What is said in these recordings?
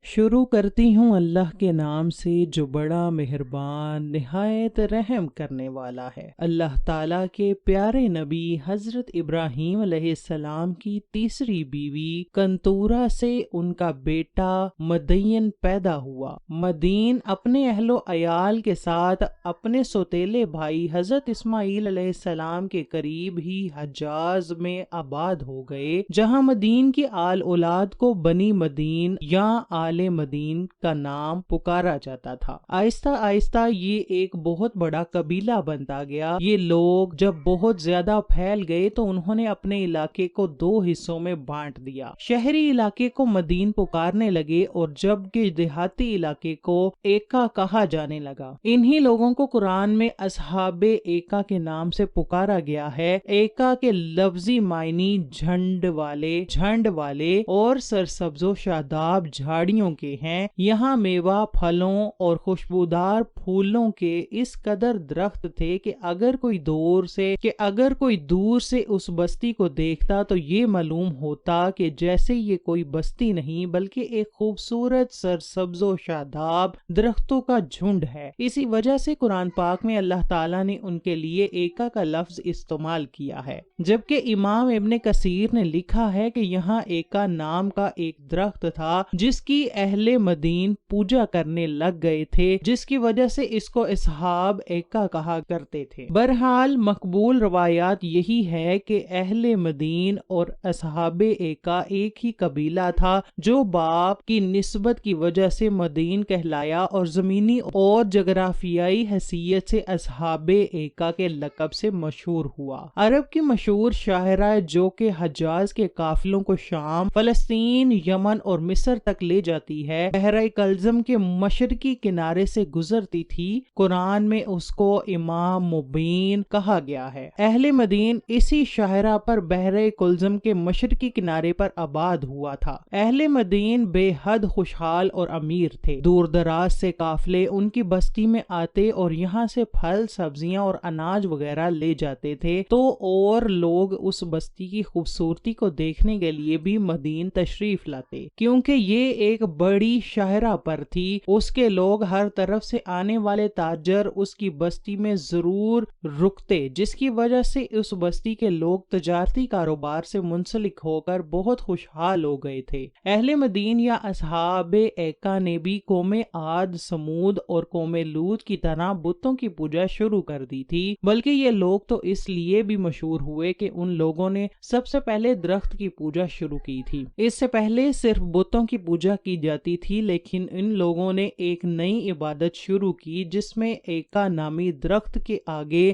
شروع کرتی ہوں اللہ کے نام سے جو بڑا مہربان نہایت رحم کرنے والا ہے۔ اللہ تعالیٰ کے پیارے نبی حضرت ابراہیم علیہ السلام کی تیسری بیوی کنتورہ سے ان کا بیٹا مدین پیدا ہوا۔ مدین اپنے اہل و عیال کے ساتھ اپنے سوتیلے بھائی حضرت اسماعیل علیہ السلام کے قریب ہی حجاز میں آباد ہو گئے، جہاں مدین کی آل اولاد کو بنی مدین یا آل مدین کا نام پکارا جاتا تھا۔ آہستہ آہستہ یہ ایک بہت بڑا قبیلہ بنتا گیا۔ یہ لوگ جب بہت زیادہ پھیل گئے تو انہوں نے اپنے علاقے کو دو حصوں میں بانٹ دیا۔ شہری علاقے کو مدین پکارنے لگے اور جبکہ دیہاتی علاقے کو ایکا کہا جانے لگا۔ انہی لوگوں کو قرآن میں اصحاب ایکا کے نام سے پکارا گیا ہے۔ ایکا کے لفظی معنی جھنڈ والے اور سرسبز و شاداب جھاڑیوں کے ہیں۔ یہاں میوہ پھلوں اور خوشبودار پھولوں کے اس قدر درخت تھے کہ اگر کوئی دور سے اس بستی کو دیکھتا تو یہ معلوم ہوتا کہ جیسے یہ کوئی بستی نہیں بلکہ ایک خوبصورت سرسبز و شاداب درختوں کا جھنڈ ہے۔ اسی وجہ سے قرآن پاک میں اللہ تعالیٰ نے ان کے لیے ایکا کا لفظ استعمال کیا ہے، جبکہ امام ابن کثیر نے لکھا ہے کہ یہاں ایکا نام کا ایک درخت تھا جس کی اہل مدین پوجا کرنے لگ گئے تھے، جس کی وجہ سے اس کو اصحاب ایکا کہا کرتے تھے۔ بہرحال مقبول روایات یہی ہے کہ اہل مدین اور اصحاب ایکا ایک ہی قبیلہ تھا جو باپ کی نسبت کی وجہ سے مدین کہلایا اور زمینی اور جغرافیائی حیثیت سے اصحاب ایکا کے لقب سے مشہور ہوا۔ عرب کی مشہور شاہراہ جو کہ حجاز کے قافلوں کو شام، فلسطین، یمن اور مصر تک لے جاتی ہے، بحیرہ کلزم کے مشرقی کنارے سے گزرتی تھی، قرآن میں اس کو امام مبین کہا گیا ہے۔ اہل مدین اسی شاہراہ پر بحیرہ کلزم کے مشرقی کنارے پر آباد ہوا تھا۔ اہل مدین بے حد خوشحال اور امیر تھے۔ دور دراز سے قافلے ان کی بستی میں آتے اور یہاں سے پھل، سبزیاں اور اناج وغیرہ لے جاتے تھے، تو اور لوگ اس بستی کی خوبصورتی کو دیکھنے کے لیے بھی مدین تشریف لاتے، کیونکہ یہ ایک بڑی شاہراہ پر تھی۔ اس کے لوگ ہر طرف سے آنے والے تاجر اس کی بستی میں ضرور رکتے، جس کی وجہ سے اس بستی کے لوگ تجارتی کاروبار سے منسلک ہو کر بہت خوشحال ہو گئے تھے۔ اہل مدین یا اصحاب ایکا نے بھی قوم عاد، سمود اور قوم لوط کی طرح بتوں کی پوجا شروع کر دی تھی، بلکہ یہ لوگ تو اس لیے بھی مشہور ہوئے کہ ان لوگوں نے سب سے پہلے درخت کی پوجا شروع کی تھی۔ اس سے پہلے صرف بتوں کی پوجا کی جاتی تھی، لیکن ان لوگوں نے ایک نئی عبادت شروع کی جس میں ایکا نامی درخت کے آگے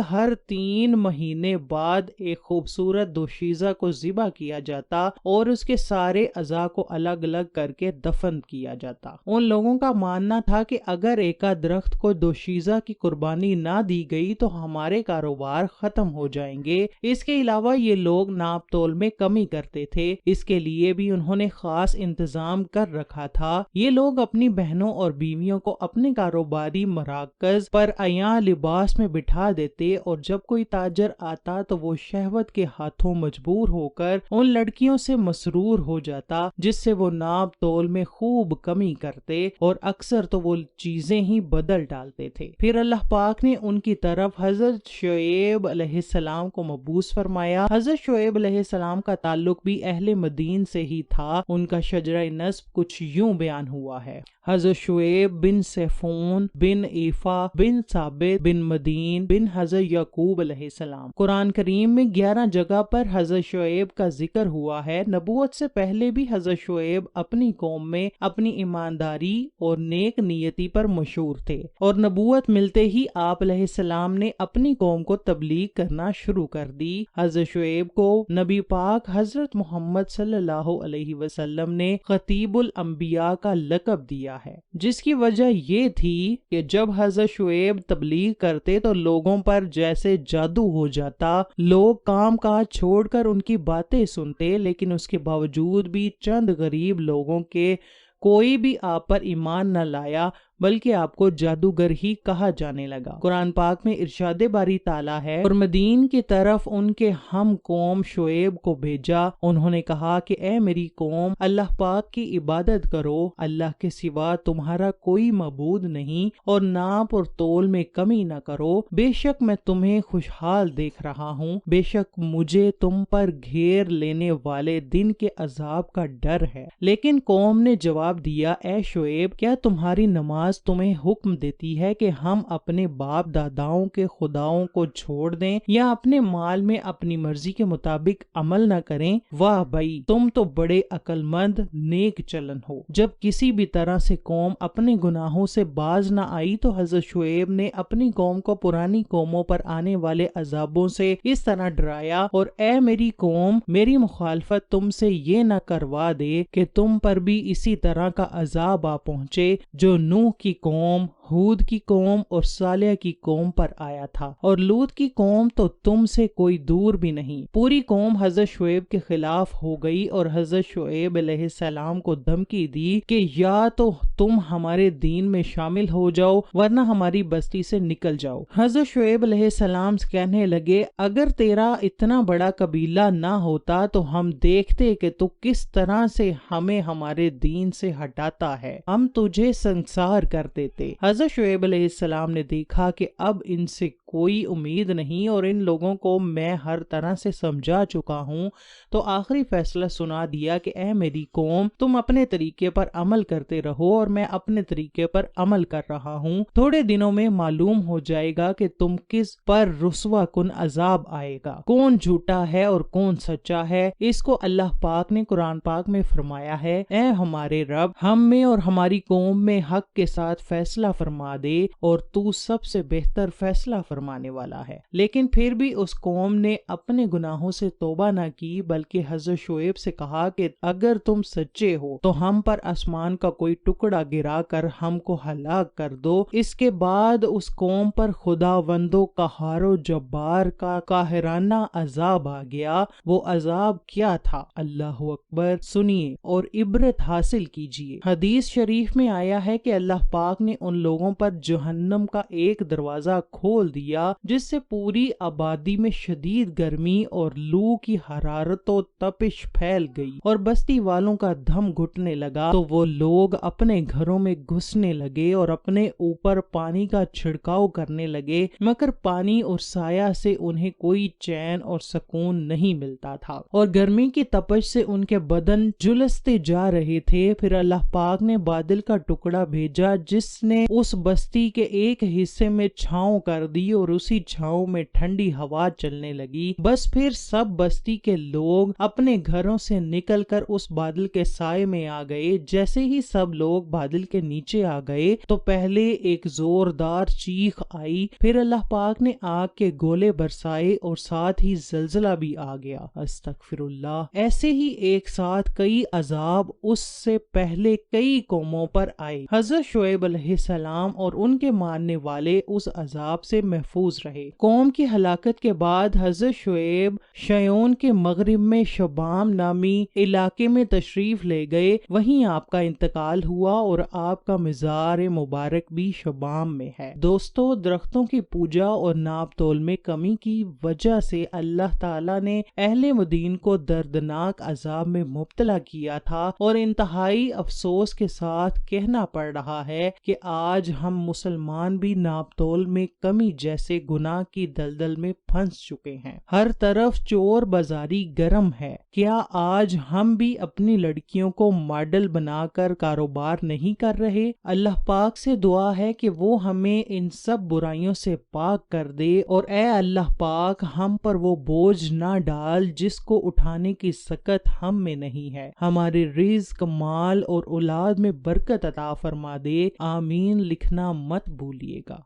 ہر 3 مہینے بعد ایک خوبصورت دوشیزہ کو ذبح کیا جاتا اور اس کے سارے اعضاء کو الگ الگ کر کے دفن کیا جاتا۔ ان لوگوں کا ماننا تھا کہ اگر ایکا درخت کو دوشیزہ کی قربانی نہ دی گئی تو ہمارے کاروبار ختم ہو جائیں گے۔ اس کے علاوہ یہ لوگ ناپ تول میں کمی کرتے تھے، اس کے لیے بھی انہوں نے خاص انتظام کر رکھا تھا۔ یہ لوگ اپنی بہنوں اور بیویوں کو اپنے کاروباری مراکز پر عیاں لباس میں بٹھا دیتے اور جب کوئی تاجر آتا تو وہ شہوت کے ہاتھوں مجبور ہو کر ان لڑکیوں سے مسرور ہو جاتا، جس سے وہ ناپ تول میں خوب کمی کرتے اور اکثر تو وہ چیزیں ہی بدل ڈالتے تھے۔ پھر اللہ پاک نے ان کی طرف حضرت شعیب علیہ السلام کو مبعوث فرمایا۔ حضرت شعیب علیہ السلام کا تعلق بھی اہل مدین سے ہی تھا۔ ان کا شجرہ نسب کچھ یوں بیان ہوا ہے: حضرت شعیب بن سیفون بن ایفا بن ثابت بن مدین بن حضرت یعقوب علیہ السلام۔ قرآن کریم میں 11 جگہ پر حضرت شعیب کا ذکر ہوا ہے۔ نبوت سے پہلے بھی حضرت شعیب اپنی قوم میں اپنی ایمانداری اور نیک نیتی پر مشہور تھے، اور نبوت ملتے ہی آپ علیہ السلام نے اپنی قوم کو تبلیغ کرنا شروع کر دی۔ حضرت شعیب کو نبی پاک حضرت محمد صلی اللہ علیہ وسلم نے خطیب الانبیاء کا لقب دیا ہے، جس کی وجہ یہ تھی کہ جب حضرت شعیب تبلیغ کرتے تو لوگوں پر جیسے جادو ہو جاتا، لوگ کام کاج چھوڑ کر ان کی باتیں سنتے، لیکن اس کے باوجود بھی چند غریب لوگوں کے کوئی بھی آپ پر ایمان نہ لایا، بلکہ آپ کو جادوگر ہی کہا جانے لگا۔ قرآن پاک میں ارشاد باری تعالیٰ ہے، اور مدین کی طرف ان کے ہم قوم شعیب کو بھیجا، انہوں نے کہا کہ اے میری قوم، اللہ پاک کی عبادت کرو، اللہ کے سوا تمہارا کوئی معبود نہیں، اور ناپ اور تول میں کمی نہ کرو، بے شک میں تمہیں خوشحال دیکھ رہا ہوں، بے شک مجھے تم پر گھیر لینے والے دن کے عذاب کا ڈر ہے۔ لیکن قوم نے جواب دیا، اے شعیب، کیا تمہاری نماز تمہیں حکم دیتی ہے کہ ہم اپنے باپ داداؤں کے خداؤں کو چھوڑ دیں یا اپنے مال میں اپنی مرضی کے مطابق عمل نہ کریں؟ واہ بھائی، تم تو بڑے عقل مند نیک چلن ہو۔ جب کسی بھی طرح سے قوم اپنے گناہوں سے باز نہ آئی تو حضرت شعیب نے اپنی قوم کو پرانی قوموں پر آنے والے عذابوں سے اس طرح ڈرایا، اور اے میری قوم، میری مخالفت تم سے یہ نہ کروا دے کہ تم پر بھی اسی طرح کا عذاب آ پہنچے جو نوح کی قوم، ہود کی قوم اور صالح کی قوم پر آیا تھا، اور لوط کی قوم تو تم سے کوئی دور بھی نہیں۔ پوری قوم حضرت شعیب کے خلاف ہو گئی اور حضرت شعیب علیہ السلام کو دھمکی دی کہ یا تو تم ہمارے دین میں شامل ہو جاؤ ورنہ ہماری بستی سے نکل جاؤ۔ حضرت شعیب علیہ السلام کہنے لگے، اگر تیرا اتنا بڑا قبیلہ نہ ہوتا تو ہم دیکھتے کہ تو کس طرح سے ہمیں ہمارے دین سے ہٹاتا ہے، ہم تجھے سنسار کر دیتے۔ حضرت شعیب علیہ السلام نے دیکھا کہ اب ان سے کوئی امید نہیں اور ان لوگوں کو میں ہر طرح سے سمجھا چکا ہوں، تو آخری فیصلہ سنا دیا کہ اے میری قوم، تم اپنے طریقے پر عمل کرتے رہو اور میں اپنے طریقے پر عمل کر رہا ہوں، تھوڑے دنوں میں معلوم ہو جائے گا کہ تم کس پر رسوا کن عذاب آئے گا، کون جھوٹا ہے اور کون سچا ہے۔ اس کو اللہ پاک نے قرآن پاک میں فرمایا ہے، اے ہمارے رب، ہم میں اور ہماری قوم میں حق کے ساتھ فیصلہ فرما دے، اور تو سب سے بہتر فیصلہ فرمانے والا ہے۔ لیکن پھر بھی اس قوم نے اپنے گناہوں سے توبہ نہ کی، بلکہ حضرت شعیب سے کہا کہ اگر تم سچے ہو تو ہم پر آسمان کا کوئی ٹکڑا گرا کر ہم کو ہلاک کر دو۔ اس کے بعد اس قوم پر خداوند و قہار و جبار کا قاہرانہ عذاب آ گیا۔ وہ عذاب کیا تھا؟ اللہ اکبر، سنیے اور عبرت حاصل کیجیے۔ حدیث شریف میں آیا ہے کہ اللہ پاک نے ان لوگوں پر جہنم کا ایک دروازہ کھول دیا جس سے پوری آبادی میں شدید گرمی اور لو کی حرارت و تپش پھیل گئی اور بستی والوں کا دم گھٹنے لگا، تو وہ لوگ اپنے گھروں میں گھسنے لگے اور اپنے اوپر پانی کا چھڑکاؤ کرنے لگے، مگر پانی اور سایہ سے انہیں کوئی چین اور سکون نہیں ملتا تھا اور گرمی کی تپش سے ان کے بدن جلستے جا رہے تھے۔ پھر اللہ پاک نے بادل کا ٹکڑا بھیجا جس نے اس بستی کے ایک حصے میں چھاؤں کر دی اور اسی چھاؤں میں ٹھنڈی ہوا چلنے لگی۔ بس پھر سب بستی کے لوگ اپنے گھروں سے نکل کر اس بادل کے سائے میں آ گئے۔ جیسے ہی سب لوگ بادل کے نیچے آ گئے تو پہلے ایک زوردار چیخ آئی، پھر اللہ پاک نے آگ کے گولے برسائے اور ساتھ ہی زلزلہ بھی آ گیا۔ استغفر اللہ۔ ایسے ہی ایک ساتھ کئی عذاب اس سے پہلے کئی قوموں پر آئے۔ حضرت شعیب علیہ السلام اور ان کے ماننے والے اس عذاب سے محفوظ رہے۔ قوم کی ہلاکت کے بعد حضرت شعیب شیون کے مغرب میں شبام نامی علاقے میں تشریف لے گئے، وہیں آپ کا انتقال ہوا اور آپ کا مزار مبارک بھی شبام میں ہے۔ دوستو، درختوں کی پوجا اور ناپ تول میں کمی کی وجہ سے اللہ تعالیٰ نے اہل مدین کو دردناک عذاب میں مبتلا کیا تھا، اور انتہائی افسوس کے ساتھ کہنا پڑ رہا ہے کہ آج ہم مسلمان بھی ناپ تول میں کمی جیسے گناہ کی دلدل میں پھنس چکے ہیں۔ ہر طرف چور بازاری گرم ہے۔ کیا آج ہم بھی اپنی لڑکیوں کو ماڈل بنا کر کاروبار نہیں کر رہے؟ اللہ پاک سے دعا ہے کہ وہ ہمیں ان سب برائیوں سے پاک کر دے، اور اے اللہ پاک، ہم پر وہ بوجھ نہ ڈال جس کو اٹھانے کی سکت ہم میں نہیں ہے۔ ہمارے رزق، مال اور اولاد میں برکت عطا فرما دے۔ آمین لکھنا مت بھولیے گا۔